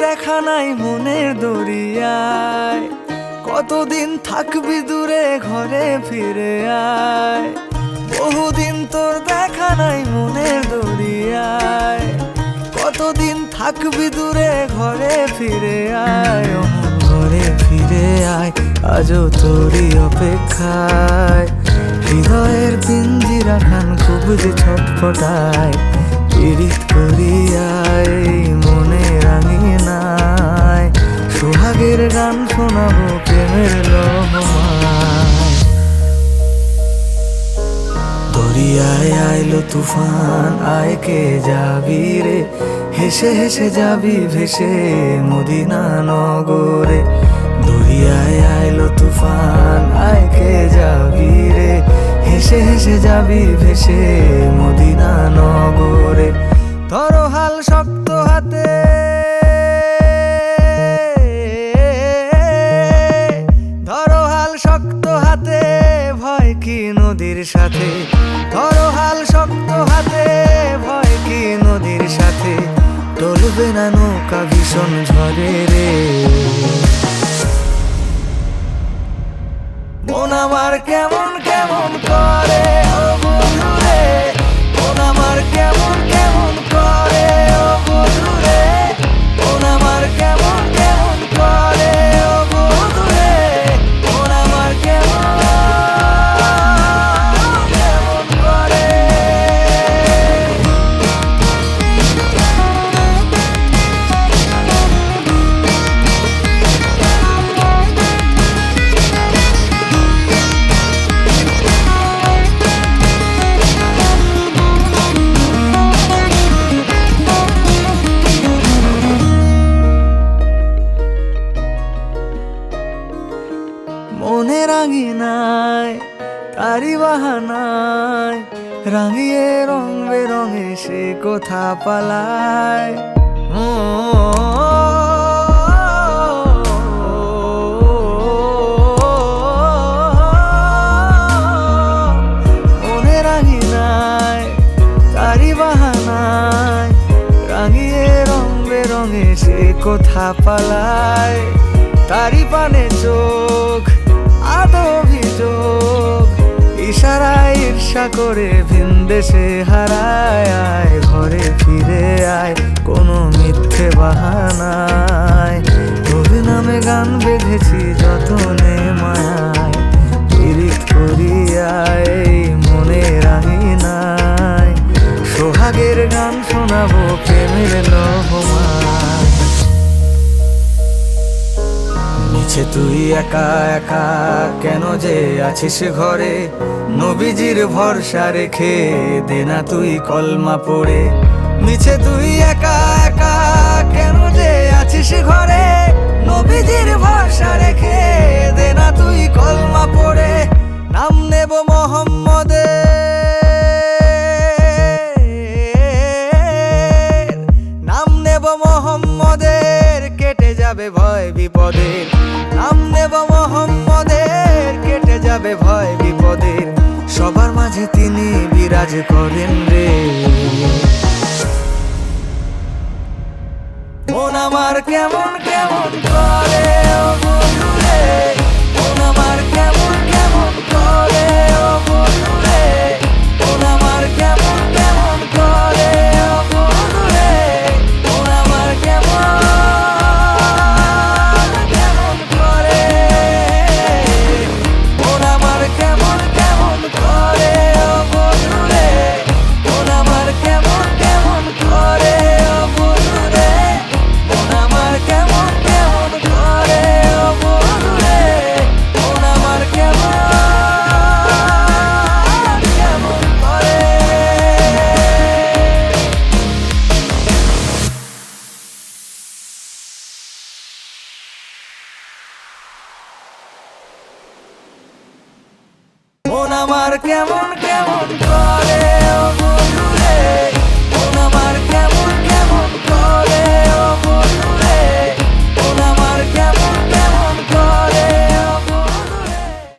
দেখা নাই মনের দরিয়ায়, কতদিন থাকবি দূরে ঘরে ফিরে আয়। বহুদিন তোর দেখা নাই মনের দরিয়ায়, কতদিন থাকবি দূরে ঘরে ফিরে আয়। অমন ঘরে ফিরে আয়, আজও তোরই অপেক্ষায়। হৃদয়ের পিঞ্জিরা খান খুব যে ছটফটায়, পীড়িত করিয়ায় মনে রাঙিনায়। সোহাগের গান শোনাবো প্রেমের লহমায়। দরিয়ায় আইলো তুফান, আয় কে যাবি রে, হেসে হেসে যাবি ভেসে মদিনা নগরে। দরিয়ায় আইলো তুফান, আয় কে যাবি রে, হেসে হেসে যাবি ভেসে মদিনা নগরে। ধরো হাল শক্ত হাতে, ধরো হাল শক্ত হাতে, ভয় কি নদীর সাথে। ধরো হাল শক্ত হাতে, ভয় কি নদীর সাথে। টলবে না নৌকা ভীষণ ঝড়ে রে। মন আমার কেমন কেমন করে ও বন্ধু রে, মন আমার কেমন কেমন করে ও বন্ধু রে। মন আমার কেমন কেমন করে ও বন্ধু রে, মন আমার কেমন কেমন করে। মনে রাঙিনায় তারি বাহানায়, রাঙিয়ে রং বেরঙে সে কোথা পালায়। মনে রাঙিনায় তারি বাহানায়, রাঙিয়ে রং বেরঙে সে কোথা পালায়। তারি পানে চোখ আদো অভিযোগ, ইশারায় ঈর্ষা করে ভিন দেশে হারায়। আয় ঘরে ফিরে আয়, কোনো মিথ্যে বাহানায়। তোর নামে গান বেঁধেছি যতনে মায়ায়, পীড়িত করিয়ায় মনে রাঙিনায়। সোহাগের গান শোনাবো প্রেমের লহমায়। নিচে তুই একা একা কেন যে আছিস ঘরে, নবীজির ভরসা রেখে দে না তুই কলমা পড়ে। নিচে তুই একা একা কেন যে আছিস ঘরে, নবীজির ভরসা রেখে দে না তুই কলমা পড়ে। নাম নেব মোহাম্মদের, নাম নেব মোহাম্মদের, কেটে যাবে ভয় বিপদের। নাম নেব মোহাম্মদের, কেটে যাবে ভয় বিপদের। সবার মাঝে তিনি বিরাজ করেন রে। মন আমার কেমন কেমন করে ও বন্ধু রে, মন আমার কেমন কেমন করে ও বন্ধু রে। মন আমার কেমন কেমন করে ও বন্ধু রে, মন আমার কেমন কেমন করে। মন আমার কেমন কেমন করে ও বন্ধু রে, মন আমার কেমন কেমন করে ও বন্ধু রে। মন আমার কেমন কেমন করে ও বন্ধু রে, মন আমার কেমন কেমন করে। মন আমার কেমন কেমন করে ও